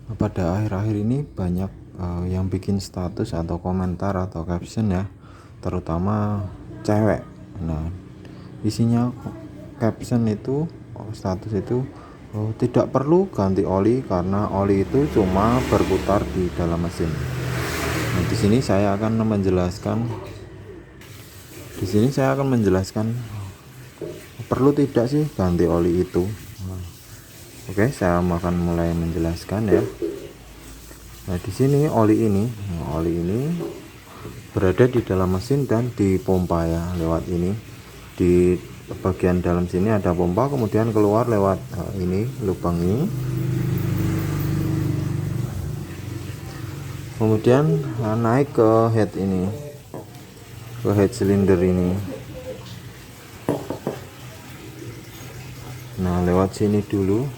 Pada akhir-akhir ini banyak yang bikin status atau komentar atau caption ya, terutama cewek. Nah, isinya caption itu, status itu, tidak perlu ganti oli karena oli itu cuma berputar di dalam mesin. Nah, di sini saya akan menjelaskan perlu tidak sih ganti oli itu. Oke, saya akan mulai menjelaskan ya. Nah, di sini oli ini berada di dalam mesin dan dipompa ya lewat ini. Di bagian dalam sini ada pompa, kemudian keluar lewat ini, lubang ini. Kemudian naik ke head ini, ke head cylinder ini. Nah, lewat sini dulu.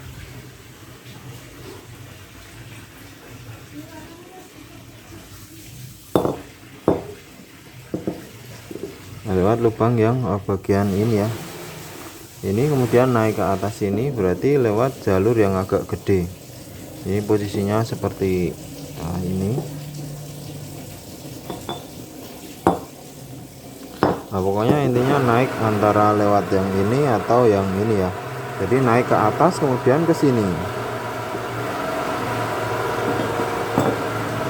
Nah, lewat lubang yang bagian ini ya. Ini kemudian naik ke atas sini, berarti lewat jalur yang agak gede. Ini posisinya seperti ini. Nah, pokoknya intinya naik antara lewat yang ini atau yang ini ya. Jadi naik ke atas kemudian ke sini.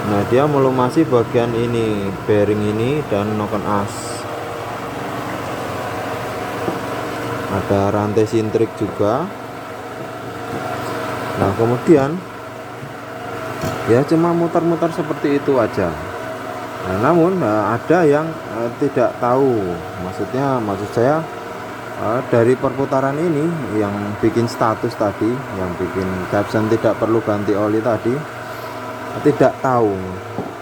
Nah, dia melumasi bagian ini, bearing ini dan noken as. Ada rantai sintrik juga. Nah, kemudian ya cuma muter-muter seperti itu aja. Nah, namun ada yang tidak tahu. Maksud saya dari perputaran ini yang bikin status tadi, yang bikin caption tidak perlu ganti oli tadi, tidak tahu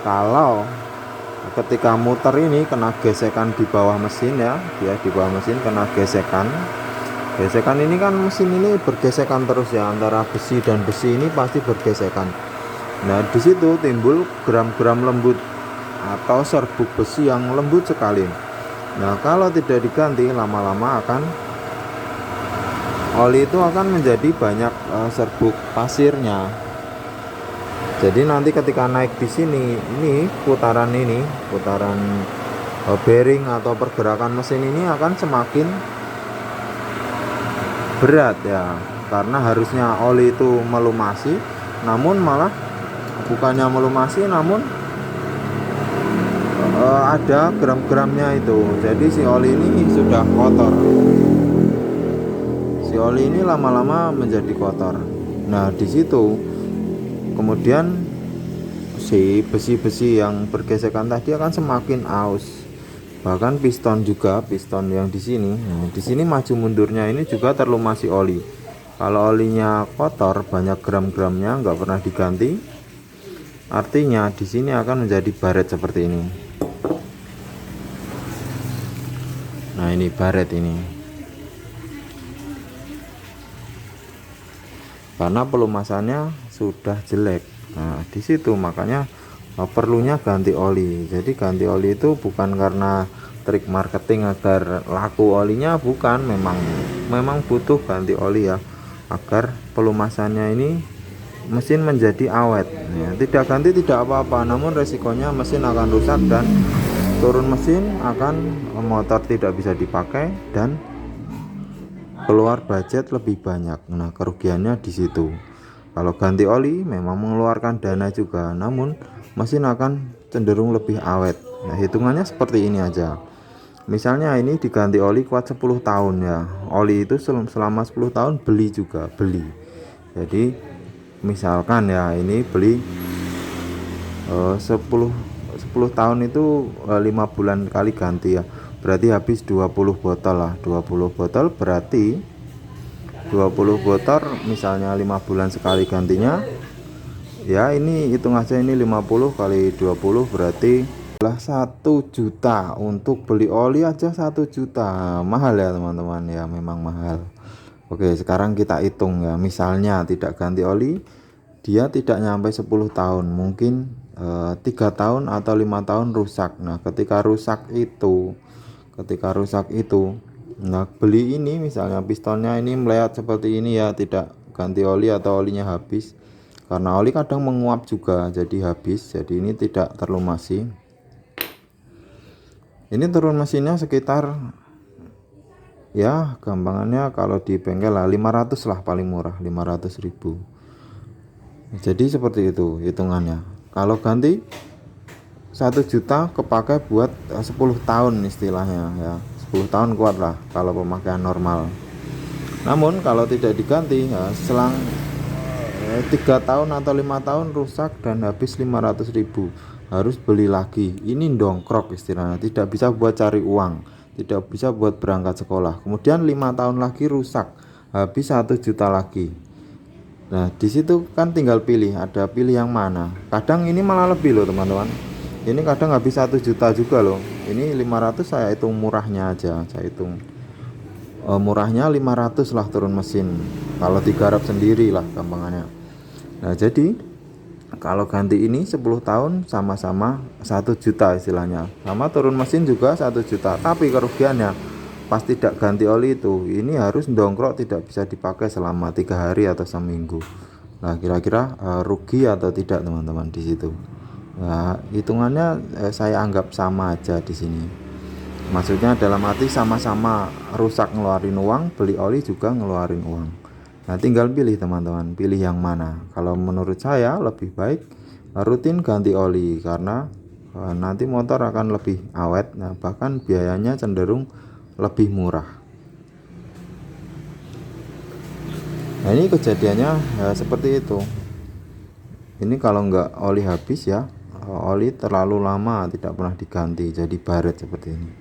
kalau ketika muter ini kena gesekan di bawah mesin ya, dia di bawah mesin kena gesekan ini kan mesin ini bergesekan terus ya, antara besi dan besi ini pasti bergesekan. Nah, di situ timbul gram-gram lembut atau serbuk besi yang lembut sekali. Nah, kalau tidak diganti lama-lama oli itu akan menjadi banyak serbuk pasirnya. Jadi nanti ketika naik di sini, ini putaran bearing atau pergerakan mesin ini akan semakin berat ya, karena harusnya oli itu melumasi, namun malah bukannya melumasi, namun ada gram-gramnya itu. Jadi si oli ini sudah kotor. Si oli ini lama-lama menjadi kotor. Nah, di situ kemudian si besi-besi yang bergesekan tadi akan semakin aus. Bahkan piston yang di sini. Nah, di sini maju mundurnya ini juga terlumasi oli. Kalau olinya kotor, banyak gram-gramnya, nggak pernah diganti, artinya di sini akan menjadi baret seperti ini. Nah, ini baret ini. Karena pelumasannya sudah jelek. Nah, di situ makanya perlunya ganti oli. Jadi ganti oli itu bukan karena trik marketing agar laku olinya, bukan, memang butuh ganti oli ya, agar pelumasannya ini mesin menjadi awet ya. Tidak ganti tidak apa-apa, namun resikonya mesin akan rusak dan turun mesin, motor tidak bisa dipakai dan keluar budget lebih banyak. Nah, kerugiannya di situ. Kalau ganti oli memang mengeluarkan dana juga, namun mesin akan cenderung lebih awet. Nah, hitungannya seperti ini aja. Misalnya ini diganti oli kuat 10 tahun ya. Oli itu selama 10 tahun beli. Jadi misalkan ya ini beli 10 tahun itu 5 bulan kali ganti ya. Berarti habis 20 botol lah. 20 botol berarti 20 botol misalnya 5 bulan sekali gantinya. Ya, ini hitung aja, ini 50 kali 20 berarti 1 juta. Untuk beli oli aja 1 juta. Mahal ya teman-teman ya, memang mahal. Oke, sekarang kita hitung ya. Misalnya tidak ganti oli, dia tidak nyampe 10 tahun, mungkin 3 tahun atau 5 tahun rusak. Nah, ketika rusak itu, nah beli ini misalnya pistonnya ini meleot seperti ini ya, tidak ganti oli atau olinya habis, karena oli kadang menguap juga jadi habis, jadi ini tidak terlumasi. Ini turun mesinnya sekitar, ya gampangannya kalau di bengkel lah 500 lah, paling murah 500.000. Jadi seperti itu hitungannya. Kalau ganti 1 juta kepake buat 10 tahun istilahnya ya, 10 tahun kuat lah kalau pemakaian normal. Namun kalau tidak diganti ya, selang 3 tahun atau 5 tahun rusak dan habis 500.000, harus beli lagi. Ini dongkrok istilahnya, tidak bisa buat cari uang, tidak bisa buat berangkat sekolah. Kemudian 5 tahun lagi rusak, habis 1 juta lagi. Nah disitu kan tinggal pilih, ada pilih yang mana. Kadang ini malah lebih loh teman-teman, ini kadang habis 1 juta juga loh. Ini 500 saya hitung murahnya aja, saya hitung murahnya 500 lah turun mesin, kalau digarap sendiri lah gampangannya. Nah jadi kalau ganti ini 10 tahun sama-sama 1 juta istilahnya, sama turun mesin juga 1 juta. Tapi kerugiannya pas tidak ganti oli itu, ini harus dongkrok, tidak bisa dipakai selama 3 hari atau seminggu. Nah kira-kira rugi atau tidak teman-teman di situ. Nah hitungannya saya anggap sama aja di sini. Maksudnya dalam arti sama-sama rusak ngeluarin uang, beli oli juga ngeluarin uang. Nah tinggal pilih teman-teman, pilih yang mana. Kalau menurut saya lebih baik rutin ganti oli, karena nanti motor akan lebih awet. Nah bahkan biayanya cenderung lebih murah. Nah ini kejadiannya seperti itu. Ini kalau nggak oli habis ya, oli terlalu lama tidak pernah diganti, jadi baret seperti ini.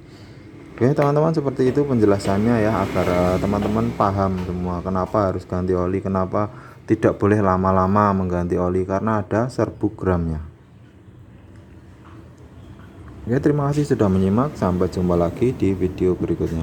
Oke teman-teman, seperti itu penjelasannya ya, agar teman-teman paham semua kenapa harus ganti oli, kenapa tidak boleh lama-lama mengganti oli, karena ada serbuk gramnya. Oke, terima kasih sudah menyimak, sampai jumpa lagi di video berikutnya.